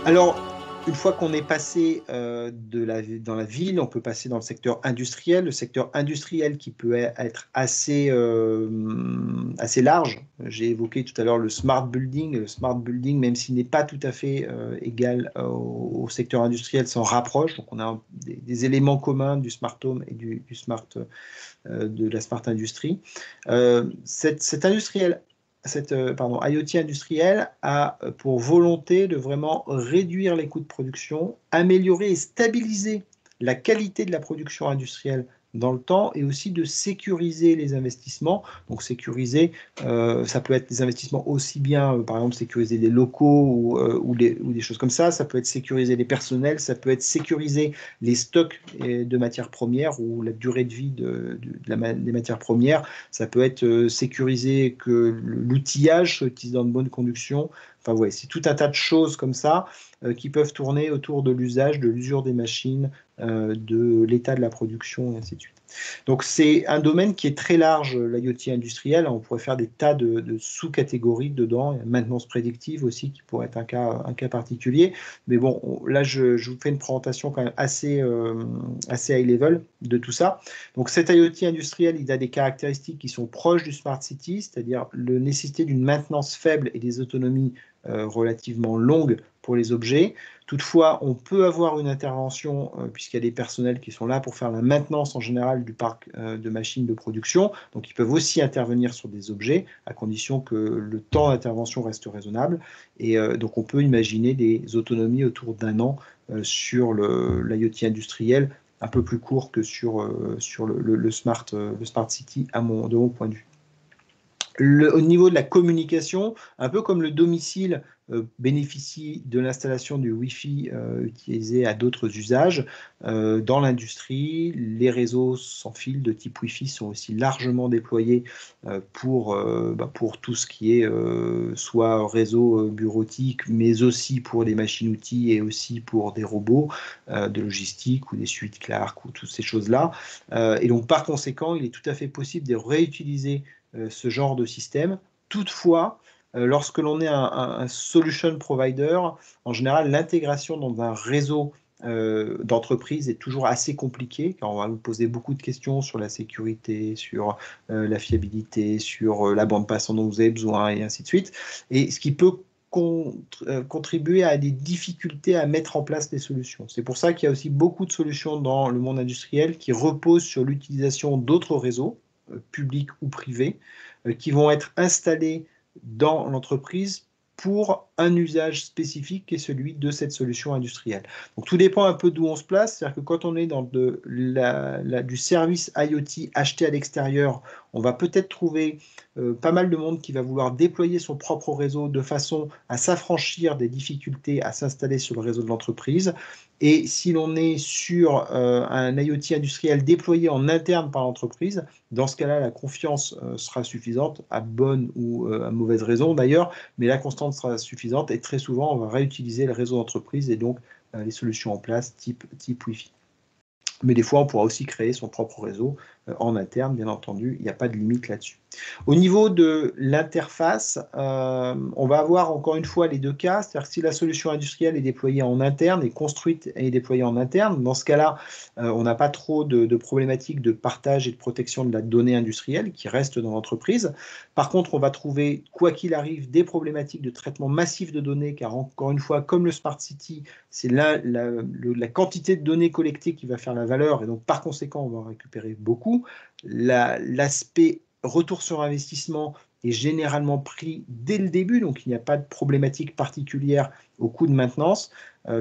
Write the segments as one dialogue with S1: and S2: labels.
S1: Alors, une fois qu'on est passé dans la ville, on peut passer dans le secteur industriel. Le secteur industriel qui peut être assez large. J'ai évoqué tout à l'heure le smart building. Le smart building, même s'il n'est pas tout à fait égal au secteur industriel, s'en rapproche. Donc, on a des éléments communs du smart home et de la smart industrie. Cet industriel IoT industriel a pour volonté de vraiment réduire les coûts de production, améliorer et stabiliser la qualité de la production industrielle dans le temps et aussi de sécuriser les investissements. Donc sécuriser, ça peut être des investissements aussi bien, par exemple, sécuriser des locaux ou des choses comme ça peut être sécuriser les personnels, ça peut être sécuriser les stocks de matières premières ou la durée de vie des matières premières, ça peut être sécuriser que l'outillage soit utilisé dans de bonnes conditions. Enfin, ouais, c'est tout un tas de choses comme ça qui peuvent tourner autour de l'usage, de l'usure des machines, de l'état de la production, et ainsi de suite. Donc, c'est un domaine qui est très large, l'IoT industriel. On pourrait faire des tas de sous-catégories dedans. Il y a maintenance prédictive aussi, qui pourrait être un cas particulier. Mais bon, là, je vous fais une présentation quand même assez high level de tout ça. Donc, cet IoT industriel, il a des caractéristiques qui sont proches du Smart City, c'est-à-dire la nécessité d'une maintenance faible et des autonomies relativement longues pour les objets. Toutefois, on peut avoir une intervention, puisqu'il y a des personnels qui sont là pour faire la maintenance en général du parc de machines de production. Donc, ils peuvent aussi intervenir sur des objets, à condition que le temps d'intervention reste raisonnable. Et donc, on peut imaginer des autonomies autour d'un an sur l'IoT industriel, un peu plus court que sur le Smart City, de mon point de vue. Au niveau de la communication, un peu comme le domicile bénéficie de l'installation du Wi-Fi utilisé à d'autres usages, dans l'industrie, les réseaux sans fil de type Wi-Fi sont aussi largement déployés pour tout ce qui est soit réseau bureautique, mais aussi pour des machines-outils et aussi pour des robots de logistique ou des suites Clark ou toutes ces choses-là. Et donc, par conséquent, il est tout à fait possible de réutiliser ce genre de système. Toutefois, lorsque l'on est un solution provider, en général, l'intégration dans un réseau d'entreprise est toujours assez compliquée, car on va nous poser beaucoup de questions sur la sécurité, sur la fiabilité, sur la bande passante dont vous avez besoin, et ainsi de suite. Et ce qui peut contribuer à des difficultés à mettre en place des solutions. C'est pour ça qu'il y a aussi beaucoup de solutions dans le monde industriel qui reposent sur l'utilisation d'autres réseaux, publics ou privés, qui vont être installés dans l'entreprise pour un usage spécifique qui est celui de cette solution industrielle. Donc tout dépend un peu d'où on se place, c'est-à-dire que quand on est dans du service IoT acheté à l'extérieur, on va peut-être trouver pas mal de monde qui va vouloir déployer son propre réseau de façon à s'affranchir des difficultés à s'installer sur le réseau de l'entreprise. Et si l'on est sur un IoT industriel déployé en interne par l'entreprise, dans ce cas-là, la confiance sera suffisante, à bonne ou à mauvaise raison d'ailleurs, mais la constante sera suffisante et très souvent, on va réutiliser le réseau d'entreprise et donc les solutions en place type Wi-Fi. Mais des fois, on pourra aussi créer son propre réseau en interne, bien entendu, il n'y a pas de limite là-dessus. Au niveau de l'interface, on va avoir encore une fois les deux cas, c'est-à-dire que si la solution industrielle est déployée en interne, est construite et déployée en interne, dans ce cas-là, on n'a pas trop de problématiques de partage et de protection de la donnée industrielle qui reste dans l'entreprise. Par contre, on va trouver, quoi qu'il arrive, des problématiques de traitement massif de données, car encore une fois, comme le Smart City, c'est la quantité de données collectées qui va faire la valeur, et donc par conséquent, on va en récupérer beaucoup. L'aspect retour sur investissement est généralement pris dès le début, donc il n'y a pas de problématique particulière au coût de maintenance,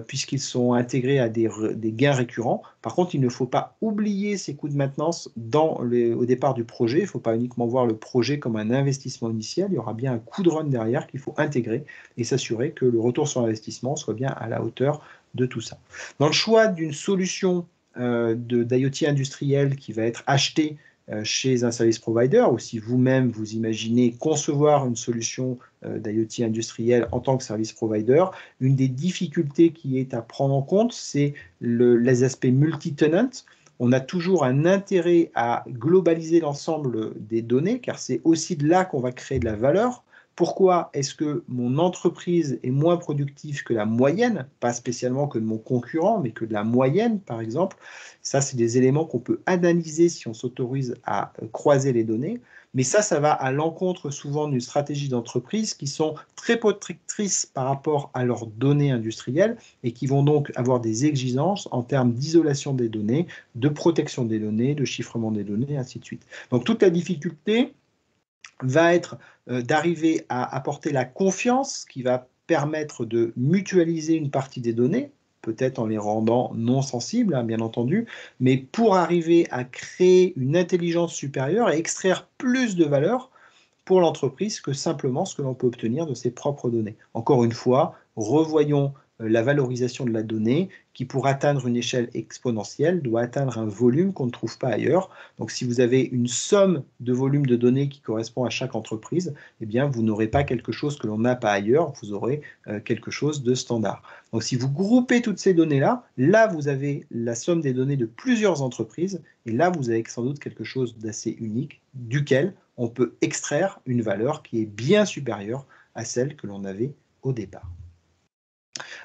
S1: puisqu'ils sont intégrés à des gains récurrents. Par contre, il ne faut pas oublier ces coûts de maintenance au départ du projet. Il ne faut pas uniquement voir le projet comme un investissement initial, il y aura bien un coût de run derrière qu'il faut intégrer et s'assurer que le retour sur investissement soit bien à la hauteur de tout ça. Dans le choix d'une solution d'IoT industriel qui va être achetée chez un service provider, ou si vous-même vous imaginez concevoir une solution d'IoT industriel en tant que service provider, une des difficultés qui est à prendre en compte, c'est les aspects multi-tenant. On a toujours un intérêt à globaliser l'ensemble des données, car c'est aussi de là qu'on va créer de la valeur, Pourquoi est-ce que mon entreprise est moins productive que la moyenne, pas spécialement que de mon concurrent, mais que de la moyenne, par exemple? Ça, c'est des éléments qu'on peut analyser si on s'autorise à croiser les données. Mais ça va à l'encontre souvent d'une stratégie d'entreprise qui sont très protectrices par rapport à leurs données industrielles et qui vont donc avoir des exigences en termes d'isolation des données, de protection des données, de chiffrement des données, ainsi de suite. Donc toute la difficulté va être d'arriver à apporter la confiance qui va permettre de mutualiser une partie des données, peut-être en les rendant non sensibles, hein, bien entendu, mais pour arriver à créer une intelligence supérieure et extraire plus de valeur pour l'entreprise que simplement ce que l'on peut obtenir de ses propres données. Encore une fois, revoyons la valorisation de la donnée qui, pour atteindre une échelle exponentielle, doit atteindre un volume qu'on ne trouve pas ailleurs. Donc si vous avez une somme de volume de données qui correspond à chaque entreprise, eh bien, vous n'aurez pas quelque chose que l'on n'a pas ailleurs, vous aurez quelque chose de standard. Donc si vous groupez toutes ces données-là, là, vous avez la somme des données de plusieurs entreprises, et là, vous avez sans doute quelque chose d'assez unique, duquel on peut extraire une valeur qui est bien supérieure à celle que l'on avait au départ.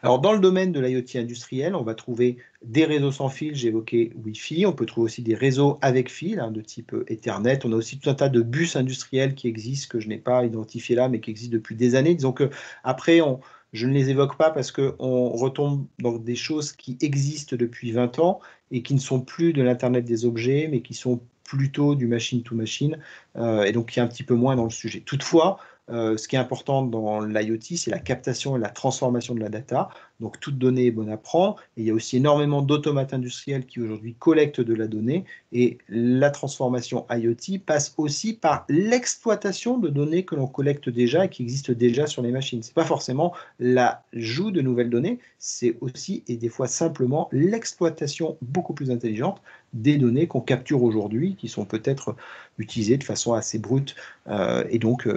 S1: Alors, dans le domaine de l'IoT industriel, on va trouver des réseaux sans fil, j'ai évoqué Wi-Fi, on peut trouver aussi des réseaux avec fil, hein, de type Ethernet, on a aussi tout un tas de bus industriels qui existent, que je n'ai pas identifié là, mais qui existent depuis des années. Disons que après, je ne les évoque pas parce qu'on retombe dans des choses qui existent depuis 20 ans et qui ne sont plus de l'Internet des objets, mais qui sont plutôt du machine-to-machine, et donc qui est un petit peu moins dans le sujet. Toutefois, ce qui est important dans l'IoT, c'est la captation et la transformation de la data. Donc, toute donnée est bonne à prendre. Et il y a aussi énormément d'automates industriels qui aujourd'hui collectent de la donnée. Et la transformation IoT passe aussi par l'exploitation de données que l'on collecte déjà et qui existent déjà sur les machines. Ce n'est pas forcément l'ajout de nouvelles données, c'est aussi et des fois simplement l'exploitation beaucoup plus intelligente des données qu'on capture aujourd'hui, qui sont peut-être utilisées de façon assez brute et donc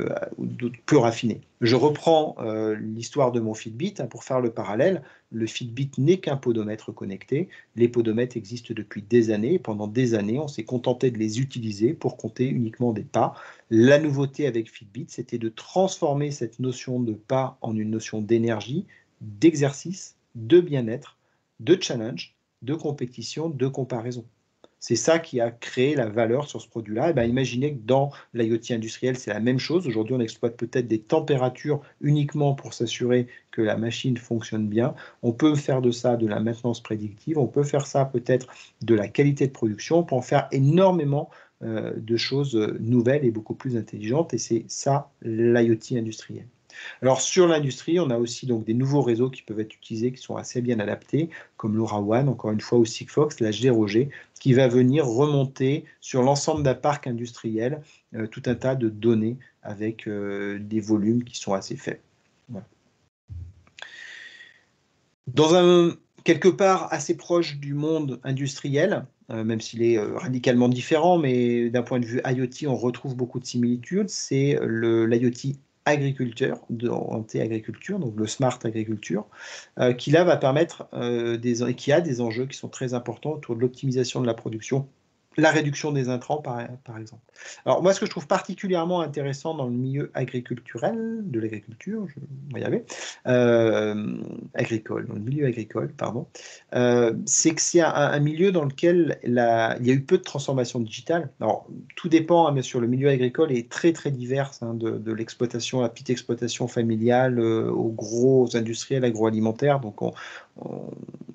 S1: peu raffiné. Je reprends l'histoire de mon Fitbit hein, pour faire le parallèle. Le Fitbit n'est qu'un podomètre connecté. Les podomètres existent depuis des années. Et pendant des années, on s'est contenté de les utiliser pour compter uniquement des pas. La nouveauté avec Fitbit, c'était de transformer cette notion de pas en une notion d'énergie, d'exercice, de bien-être, de challenge, de compétition, de comparaison. C'est ça qui a créé la valeur sur ce produit-là. Et bien, imaginez que dans l'IoT industriel, c'est la même chose. Aujourd'hui, on exploite peut-être des températures uniquement pour s'assurer que la machine fonctionne bien. On peut faire de ça de la maintenance prédictive. On peut faire ça peut-être de la qualité de production. On peut en faire énormément de choses nouvelles et beaucoup plus intelligentes. Et c'est ça l'IoT industriel. Alors sur l'industrie, on a aussi donc des nouveaux réseaux qui peuvent être utilisés, qui sont assez bien adaptés, comme LoRaWAN, encore une fois, ou Sigfox, la G-ROG, qui va venir remonter sur l'ensemble d'un parc industriel tout un tas de données avec des volumes qui sont assez faibles. Voilà. Quelque part assez proche du monde industriel, même s'il est radicalement différent, mais d'un point de vue IoT, on retrouve beaucoup de similitudes, c'est l'IoT agriculture, orienté agriculture, donc le smart agriculture, qui là va permettre, qui a des enjeux qui sont très importants autour de l'optimisation de la production, la réduction des intrants par exemple. Alors moi, ce que je trouve particulièrement intéressant dans le milieu agriculturel, de l'agriculture, je vais y arriver, agricole, dans le milieu agricole, pardon, c'est que c'est un milieu dans lequel il y a eu peu de transformation digitale. Alors, tout dépend, hein, bien sûr, le milieu agricole est très très divers, hein, de l'exploitation, la petite exploitation familiale, aux gros industriels agroalimentaires, donc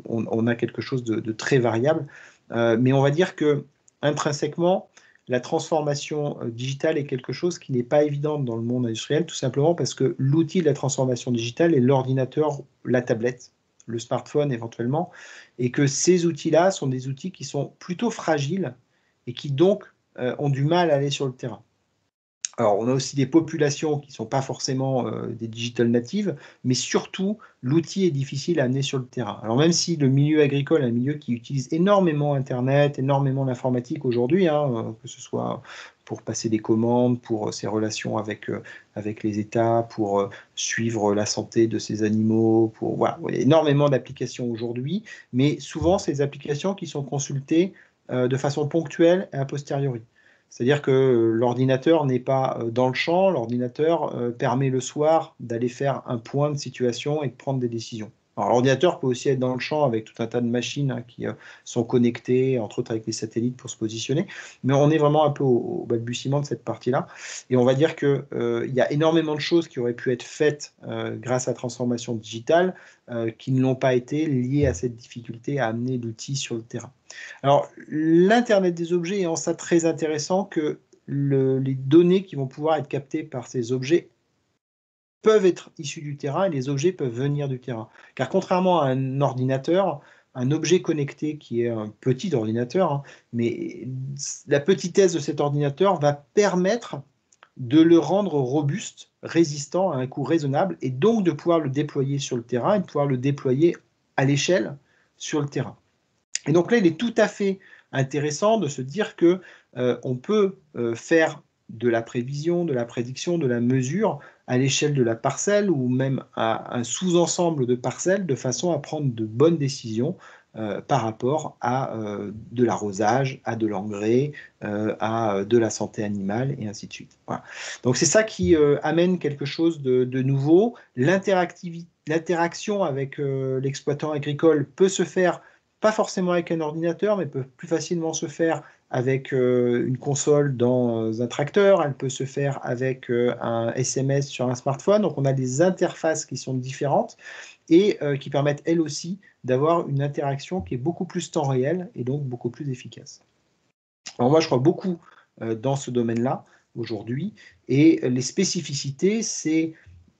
S1: on a quelque chose de très variable. Mais on va dire que intrinsèquement, la transformation digitale est quelque chose qui n'est pas évident dans le monde industriel, tout simplement parce que l'outil de la transformation digitale est l'ordinateur, la tablette, le smartphone éventuellement, et que ces outils-là sont des outils qui sont plutôt fragiles et qui donc ont du mal à aller sur le terrain. Alors, on a aussi des populations qui ne sont pas forcément des digital natives, mais surtout, l'outil est difficile à amener sur le terrain. Alors, même si le milieu agricole est un milieu qui utilise énormément Internet, énormément l'informatique aujourd'hui, hein, que ce soit pour passer des commandes, pour ses relations avec les États, pour suivre la santé de ses animaux, voilà, il y a énormément d'applications aujourd'hui, mais souvent, ces applications qui sont consultées de façon ponctuelle et a posteriori. C'est-à-dire que l'ordinateur n'est pas dans le champ, l'ordinateur permet le soir d'aller faire un point de situation et de prendre des décisions. Alors, l'ordinateur peut aussi être dans le champ avec tout un tas de machines qui sont connectées, entre autres avec les satellites pour se positionner, mais on est vraiment un peu au balbutiement de cette partie-là. Et on va dire qu'il y a énormément de choses qui auraient pu être faites grâce à la transformation digitale qui ne l'ont pas été, liées à cette difficulté à amener l'outil sur le terrain. Alors, l'Internet des objets est en ça très intéressant que les données qui vont pouvoir être captées par ces objets peuvent être issus du terrain et les objets peuvent venir du terrain. Car contrairement à un ordinateur, un objet connecté qui est un petit ordinateur, hein, mais la petitesse de cet ordinateur va permettre de le rendre robuste, résistant à un coût raisonnable et donc de pouvoir le déployer sur le terrain et de pouvoir le déployer à l'échelle sur le terrain. Et donc là, il est tout à fait intéressant de se dire que on peut faire de la prévision, de la prédiction, de la mesure à l'échelle de la parcelle ou même à un sous-ensemble de parcelles de façon à prendre de bonnes décisions par rapport à de l'arrosage, à de l'engrais, à de la santé animale et ainsi de suite. Voilà. Donc c'est ça qui amène quelque chose de nouveau. L'interaction avec l'exploitant agricole peut se faire pas forcément avec un ordinateur, mais peut plus facilement se faire avec une console dans un tracteur, elle peut se faire avec un SMS sur un smartphone. Donc on a des interfaces qui sont différentes et qui permettent elles aussi d'avoir une interaction qui est beaucoup plus temps réel et donc beaucoup plus efficace. Alors moi je crois beaucoup dans ce domaine-là aujourd'hui et les spécificités, c'est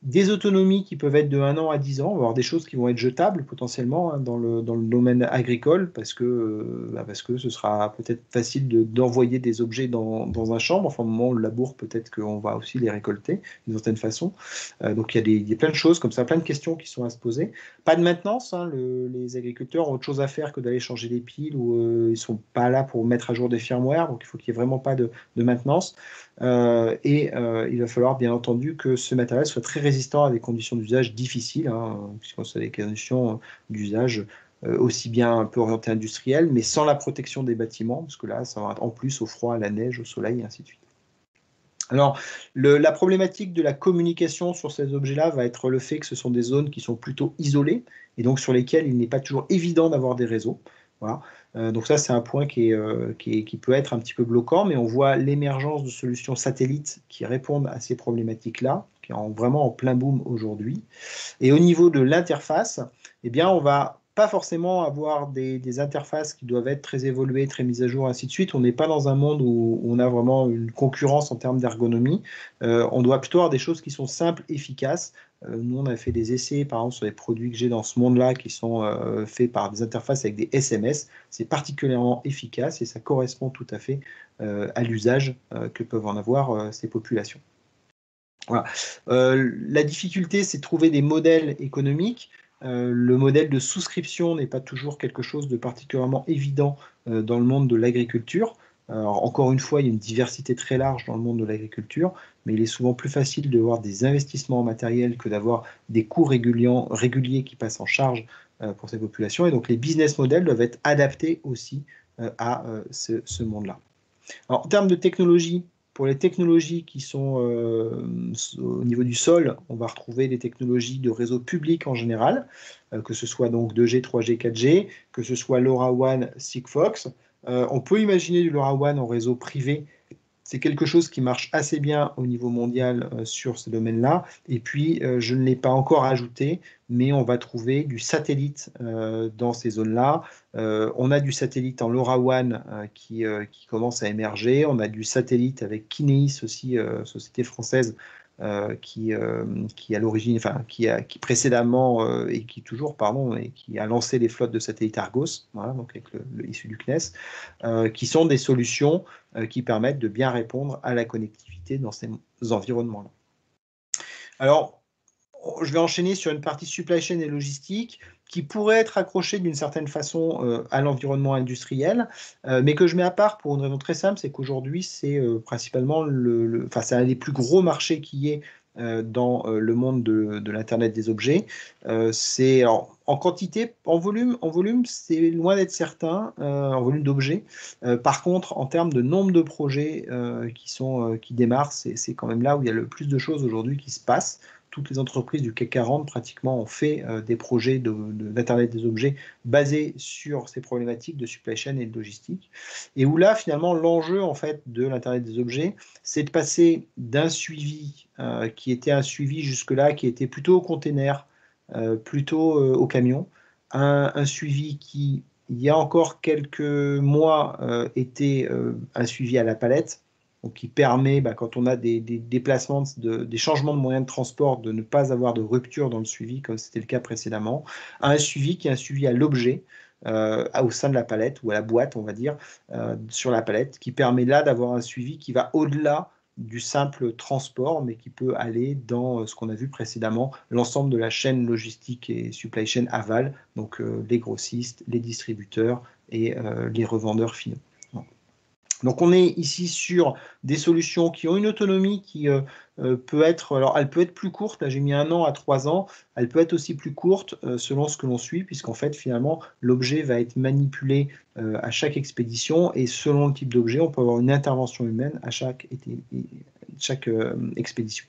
S1: des autonomies qui peuvent être de 1 an à 10 ans, on va avoir des choses qui vont être jetables potentiellement hein, dans le domaine agricole parce que ce sera peut-être facile d'envoyer des objets dans un champ. Enfin, au moment où on le laboure, peut-être qu'on va aussi les récolter d'une certaine façon. Donc il y a plein de choses comme ça, plein de questions qui sont à se poser. Pas de maintenance, hein, les agriculteurs ont autre chose à faire que d'aller changer des piles ou ils ne sont pas là pour mettre à jour des firmware, donc il faut qu'il n'y ait vraiment pas de maintenance. Il va falloir bien entendu que ce matériel soit très résistant à des conditions d'usage difficiles, hein, puisqu'on sait des conditions d'usage aussi bien un peu orientées industrielles, mais sans la protection des bâtiments, parce que là, ça va être en plus au froid, à la neige, au soleil, et ainsi de suite. Alors, la problématique de la communication sur ces objets-là va être le fait que ce sont des zones qui sont plutôt isolées, et donc sur lesquelles il n'est pas toujours évident d'avoir des réseaux. Voilà. Donc ça, c'est un point qui peut être un petit peu bloquant, mais on voit l'émergence de solutions satellites qui répondent à ces problématiques-là, qui sont vraiment en plein boom aujourd'hui. Et au niveau de l'interface, eh bien, on va pas forcément avoir des interfaces qui doivent être très évoluées, très mises à jour, ainsi de suite. On n'est pas dans un monde où on a vraiment une concurrence en termes d'ergonomie. On doit plutôt avoir des choses qui sont simples, efficaces. Nous, on a fait des essais, par exemple, sur les produits que j'ai dans ce monde-là, qui sont faits par des interfaces avec des SMS. C'est particulièrement efficace et ça correspond tout à fait à l'usage que peuvent en avoir ces populations. Voilà. La difficulté, c'est de trouver des modèles économiques. Le modèle de souscription n'est pas toujours quelque chose de particulièrement évident dans le monde de l'agriculture. Encore une fois, il y a une diversité très large dans le monde de l'agriculture, mais il est souvent plus facile de voir des investissements en matériel que d'avoir des coûts réguliers qui passent en charge pour ces populations. Et donc les business models doivent être adaptés aussi à ce monde-là. Alors, en termes de technologie, pour les technologies qui sont au niveau du sol, on va retrouver des technologies de réseau public en général, que ce soit donc 2G, 3G, 4G, que ce soit LoRaWAN, Sigfox. On peut imaginer du LoRaWAN en réseau privé. C'est quelque chose qui marche assez bien au niveau mondial sur ce domaine-là. Et puis, je ne l'ai pas encore ajouté, mais on va trouver du satellite dans ces zones-là. On a du satellite en LoRaWAN qui commence à émerger. On a du satellite avec Kineis aussi, société française, qui à l'origine, enfin qui précédemment et qui toujours, pardon, et qui a lancé les flottes de satellites Argos, voilà, donc avec issu du CNES, qui sont des solutions qui permettent de bien répondre à la connectivité dans ces environnements-là. Alors, je vais enchaîner sur une partie supply chain et logistique qui pourrait être accrochée d'une certaine façon à l'environnement industriel, mais que je mets à part pour une raison très simple, c'est qu'aujourd'hui, c'est principalement c'est un des plus gros marchés qui est dans le monde de l'Internet des objets. Alors, en quantité, en volume, c'est loin d'être certain, en volume d'objets. Par contre, en termes de nombre de projets qui démarrent, c'est quand même là où il y a le plus de choses aujourd'hui qui se passent. Toutes les entreprises du CAC 40 pratiquement ont fait des projets d'Internet des objets basés sur ces problématiques de supply chain et de logistique. Et où là, finalement, l'enjeu en fait de l'Internet des objets, c'est de passer d'un suivi qui était un suivi jusque-là, qui était plutôt au container, plutôt au camion, un suivi qui, il y a encore quelques mois, était un suivi à la palette, donc qui permet, quand on a des déplacements, des changements de moyens de transport, de ne pas avoir de rupture dans le suivi, comme c'était le cas précédemment, à un suivi qui est un suivi à l'objet, au sein de la palette, ou à la boîte, on va dire, sur la palette, qui permet là d'avoir un suivi qui va au-delà du simple transport, mais qui peut aller dans ce qu'on a vu précédemment, l'ensemble de la chaîne logistique et supply chain aval, donc les grossistes, les distributeurs et les revendeurs finaux. Donc on est ici sur des solutions qui ont une autonomie qui peut être, alors elle peut être plus courte, là j'ai mis 1 an à 3 ans, elle peut être aussi plus courte selon ce que l'on suit, puisqu'en fait finalement l'objet va être manipulé à chaque expédition, et selon le type d'objet, on peut avoir une intervention humaine à chaque expédition.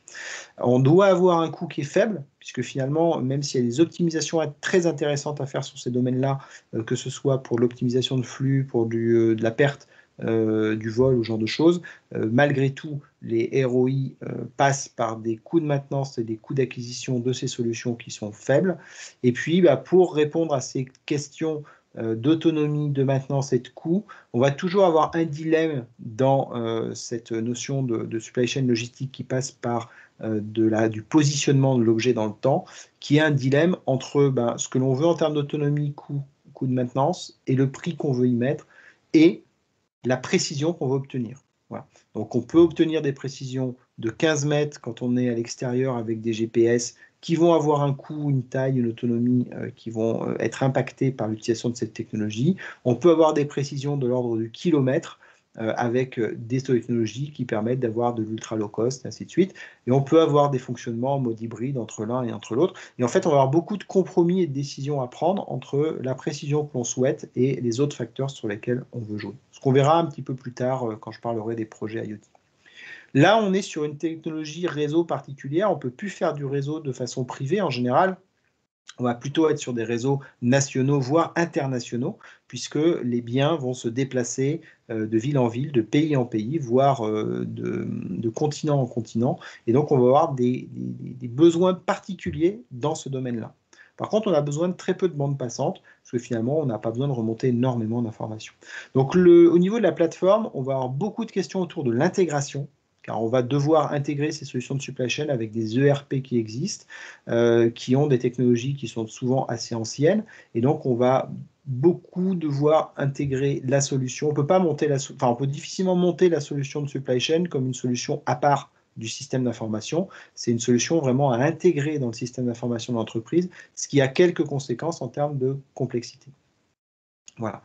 S1: On doit avoir un coût qui est faible, puisque finalement, même s'il y a des optimisations très intéressantes à faire sur ces domaines-là, que ce soit pour l'optimisation de flux, pour de la perte, du vol ou ce genre de choses, malgré tout, les ROI passent par des coûts de maintenance et des coûts d'acquisition de ces solutions qui sont faibles. Et puis, pour répondre à ces questions d'autonomie, de maintenance et de coût, on va toujours avoir un dilemme dans cette notion de supply chain logistique qui passe par du positionnement de l'objet dans le temps, qui est un dilemme entre ce que l'on veut en termes d'autonomie, coût de maintenance, et le prix qu'on veut y mettre, et la précision qu'on veut obtenir. Voilà. Donc on peut obtenir des précisions de 15 mètres quand on est à l'extérieur avec des GPS qui vont avoir un coût, une taille, une autonomie qui vont être impactés par l'utilisation de cette technologie. On peut avoir des précisions de l'ordre du kilomètre avec des technologies qui permettent d'avoir de l'ultra low cost, et ainsi de suite. Et on peut avoir des fonctionnements en mode hybride entre l'un et entre l'autre. Et en fait, on va avoir beaucoup de compromis et de décisions à prendre entre la précision que l'on souhaite et les autres facteurs sur lesquels on veut jouer. Ce qu'on verra un petit peu plus tard quand je parlerai des projets IoT. Là, on est sur une technologie réseau particulière. On ne peut plus faire du réseau de façon privée en général. On va plutôt être sur des réseaux nationaux, voire internationaux, puisque les biens vont se déplacer de ville en ville, de pays en pays, voire de continent en continent. Et donc, on va avoir des besoins particuliers dans ce domaine-là. Par contre, on a besoin de très peu de bandes passantes, parce que finalement, on n'a pas besoin de remonter énormément d'informations. Donc, au niveau de la plateforme, on va avoir beaucoup de questions autour de l'intégration, car on va devoir intégrer ces solutions de supply chain avec des ERP qui existent, qui ont des technologies qui sont souvent assez anciennes, et donc on va beaucoup devoir intégrer la solution. On peut pas monter on peut difficilement monter la solution de supply chain comme une solution à part du système d'information. C'est une solution vraiment à intégrer dans le système d'information de l'entreprise, ce qui a quelques conséquences en termes de complexité. Voilà.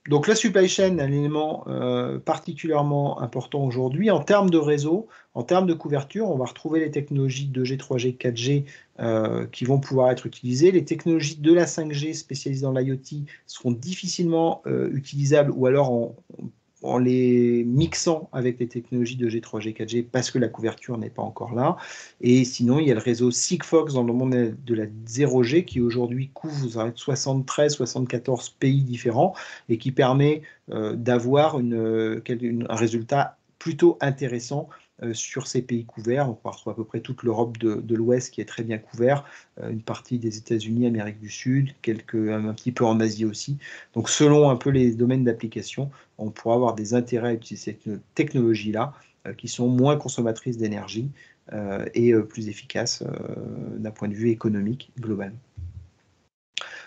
S1: Donc la supply chain est un élément particulièrement important aujourd'hui. En termes de réseau, en termes de couverture, on va retrouver les technologies 2G, 3G, 4G qui vont pouvoir être utilisées. Les technologies de la 5G spécialisées dans l'IoT seront difficilement utilisables, ou alors en les mixant avec les technologies 2G, 3G, 4G, parce que la couverture n'est pas encore là. Et sinon, il y a le réseau Sigfox dans le monde de la 0G qui aujourd'hui couvre 73, 74 pays différents et qui permet d'avoir un résultat plutôt intéressant sur ces pays couverts. On retrouve à peu près toute l'Europe de l'Ouest qui est très bien couverte, une partie des États-Unis, Amérique du Sud, un petit peu en Asie aussi. Donc selon un peu les domaines d'application, on pourra avoir des intérêts à utiliser cette technologie-là qui sont moins consommatrices d'énergie et plus efficaces d'un point de vue économique global.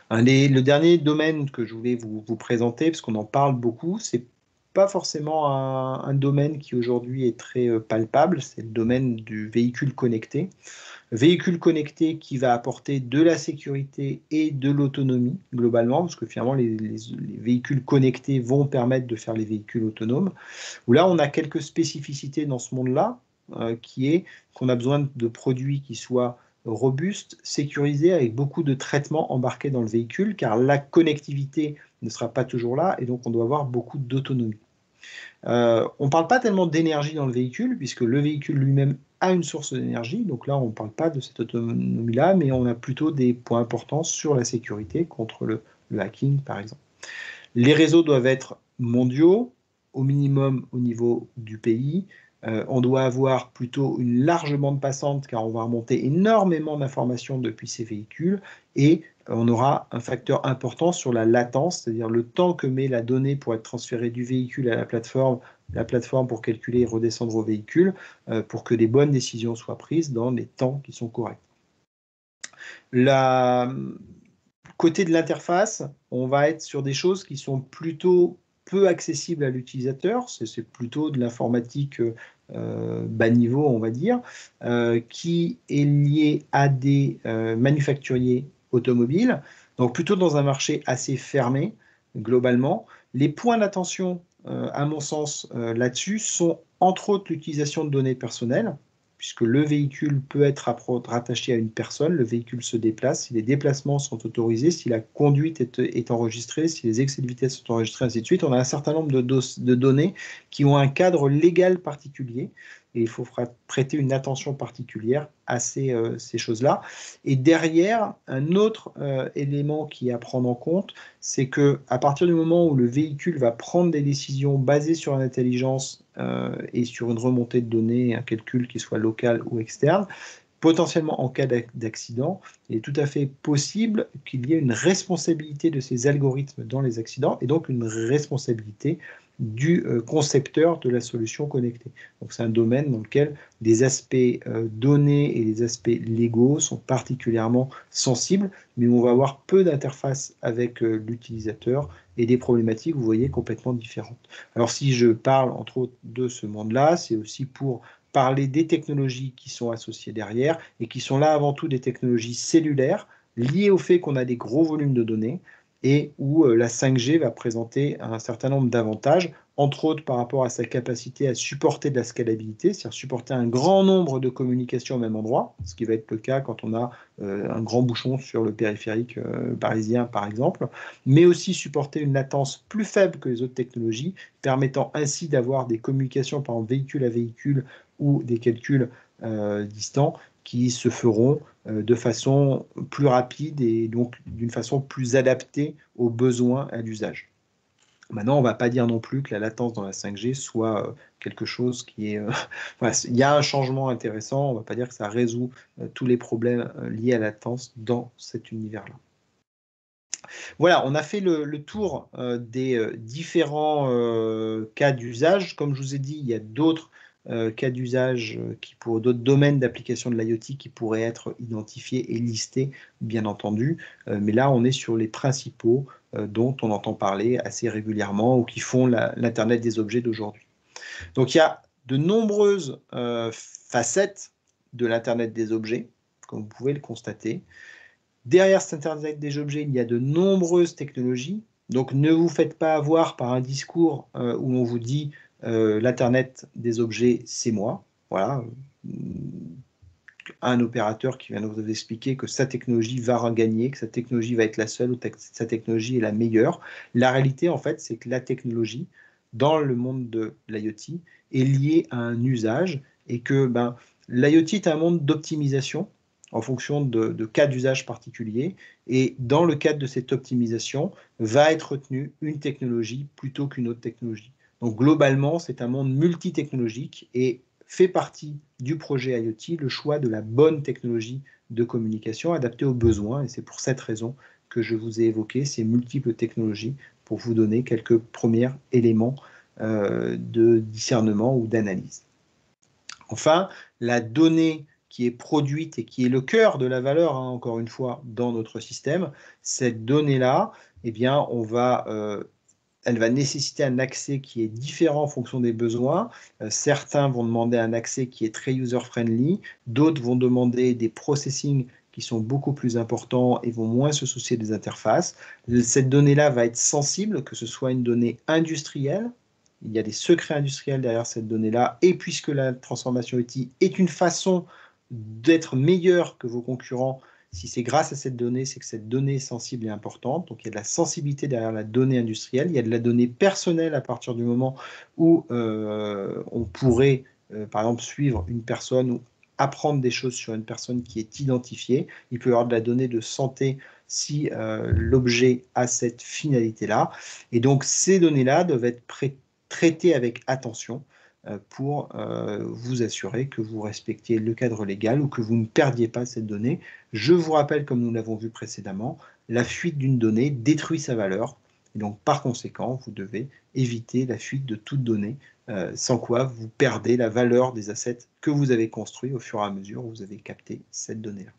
S1: Le dernier domaine que je voulais vous présenter, parce qu'on en parle beaucoup, c'est pas forcément un domaine qui aujourd'hui est très palpable, c'est le domaine du véhicule connecté. Véhicule connecté qui va apporter de la sécurité et de l'autonomie globalement, parce que finalement les véhicules connectés vont permettre de faire les véhicules autonomes. Où là, on a quelques spécificités dans ce monde-là. qui est qu'on a besoin de produits qui soient robustes, sécurisés, avec beaucoup de traitements embarqués dans le véhicule, car la connectivité ne sera pas toujours là, et donc on doit avoir beaucoup d'autonomie. On ne parle pas tellement d'énergie dans le véhicule, puisque le véhicule lui-même a une source d'énergie, donc là on ne parle pas de cette autonomie-là, mais on a plutôt des points importants sur la sécurité contre le hacking, par exemple. Les réseaux doivent être mondiaux, au minimum au niveau du pays. On doit avoir plutôt une large bande passante, car on va remonter énormément d'informations depuis ces véhicules, et on aura un facteur important sur la latence, c'est-à-dire le temps que met la donnée pour être transférée du véhicule à la plateforme pour calculer et redescendre au véhicule, pour que les bonnes décisions soient prises dans les temps qui sont corrects. Côté de l'interface, on va être sur des choses qui sont plutôt peu accessibles à l'utilisateur, c'est plutôt de l'informatique bas niveau, on va dire, qui est lié à des manufacturiers automobiles, donc plutôt dans un marché assez fermé, globalement. Les points d'attention, à mon sens, là-dessus, sont entre autres l'utilisation de données personnelles, puisque le véhicule peut être rattaché à une personne, le véhicule se déplace, si les déplacements sont autorisés, si la conduite est enregistrée, si les excès de vitesse sont enregistrés, ainsi de suite. On a un certain nombre de données qui ont un cadre légal particulier, et il faut prêter une attention particulière à ces choses-là. Et derrière, un autre élément qui est à prendre en compte, c'est qu'à partir du moment où le véhicule va prendre des décisions basées sur une intelligence et sur une remontée de données, un calcul qui soit local ou externe, potentiellement en cas d'accident, il est tout à fait possible qu'il y ait une responsabilité de ces algorithmes dans les accidents, et donc une responsabilité du concepteur de la solution connectée. Donc c'est un domaine dans lequel les aspects données et les aspects légaux sont particulièrement sensibles, mais on va avoir peu d'interface avec l'utilisateur et des problématiques, vous voyez, complètement différentes. Alors si je parle entre autres de ce monde-là, c'est aussi pour parler des technologies qui sont associées derrière et qui sont là avant tout des technologies cellulaires liées au fait qu'on a des gros volumes de données et où la 5G va présenter un certain nombre d'avantages, entre autres par rapport à sa capacité à supporter de la scalabilité, c'est-à-dire supporter un grand nombre de communications au même endroit, ce qui va être le cas quand on a un grand bouchon sur le périphérique parisien, par exemple, mais aussi supporter une latence plus faible que les autres technologies, permettant ainsi d'avoir des communications, par exemple, véhicule à véhicule ou des calculs distants qui se feront de façon plus rapide et donc d'une façon plus adaptée aux besoins et à l'usage. Maintenant, on ne va pas dire non plus que la latence dans la 5G soit quelque chose qui est... voilà, il y a un changement intéressant, on ne va pas dire que ça résout tous les problèmes liés à la latence dans cet univers-là. Voilà, on a fait le tour des différents cas d'usage. Comme je vous ai dit, il y a d'autres cas d'usage pour d'autres domaines d'application de l'IoT qui pourraient être identifiés et listés, bien entendu. Mais là, on est sur les principaux dont on entend parler assez régulièrement ou qui font l'Internet des objets d'aujourd'hui. Donc, il y a de nombreuses facettes de l'Internet des objets, comme vous pouvez le constater. Derrière cet Internet des objets, il y a de nombreuses technologies. Donc, ne vous faites pas avoir par un discours où on vous dit l'Internet des objets, c'est moi. Voilà. Un opérateur qui vient de vous expliquer que sa technologie va gagner, que sa technologie va être la seule ou que sa technologie est la meilleure. La réalité, en fait, c'est que la technologie, dans le monde de l'IoT, est liée à un usage et que l'IoT est un monde d'optimisation en fonction de cas d'usage particuliers. Et dans le cadre de cette optimisation, va être retenue une technologie plutôt qu'une autre technologie. Donc globalement, c'est un monde multitechnologique et fait partie du projet IoT le choix de la bonne technologie de communication adaptée aux besoins. Et c'est pour cette raison que je vous ai évoqué ces multiples technologies pour vous donner quelques premiers éléments de discernement ou d'analyse. Enfin, la donnée qui est produite et qui est le cœur de la valeur, encore une fois, dans notre système, cette donnée-là, eh bien, elle va nécessiter un accès qui est différent en fonction des besoins. Certains vont demander un accès qui est très user-friendly, d'autres vont demander des processing qui sont beaucoup plus importants et vont moins se soucier des interfaces. Cette donnée-là va être sensible, que ce soit une donnée industrielle, il y a des secrets industriels derrière cette donnée-là, et puisque la transformation IT est une façon d'être meilleur que vos concurrents, si c'est grâce à cette donnée, c'est que cette donnée est sensible et importante. Donc il y a de la sensibilité derrière la donnée industrielle, il y a de la donnée personnelle à partir du moment où on pourrait, par exemple, suivre une personne ou apprendre des choses sur une personne qui est identifiée. Il peut y avoir de la donnée de santé si l'objet a cette finalité-là. Et donc ces données-là doivent être traitées avec attention pour vous assurer que vous respectiez le cadre légal ou que vous ne perdiez pas cette donnée. Je vous rappelle, comme nous l'avons vu précédemment, la fuite d'une donnée détruit sa valeur. Et donc, par conséquent, vous devez éviter la fuite de toute donnée, sans quoi vous perdez la valeur des assets que vous avez construits au fur et à mesure où vous avez capté cette donnée-là.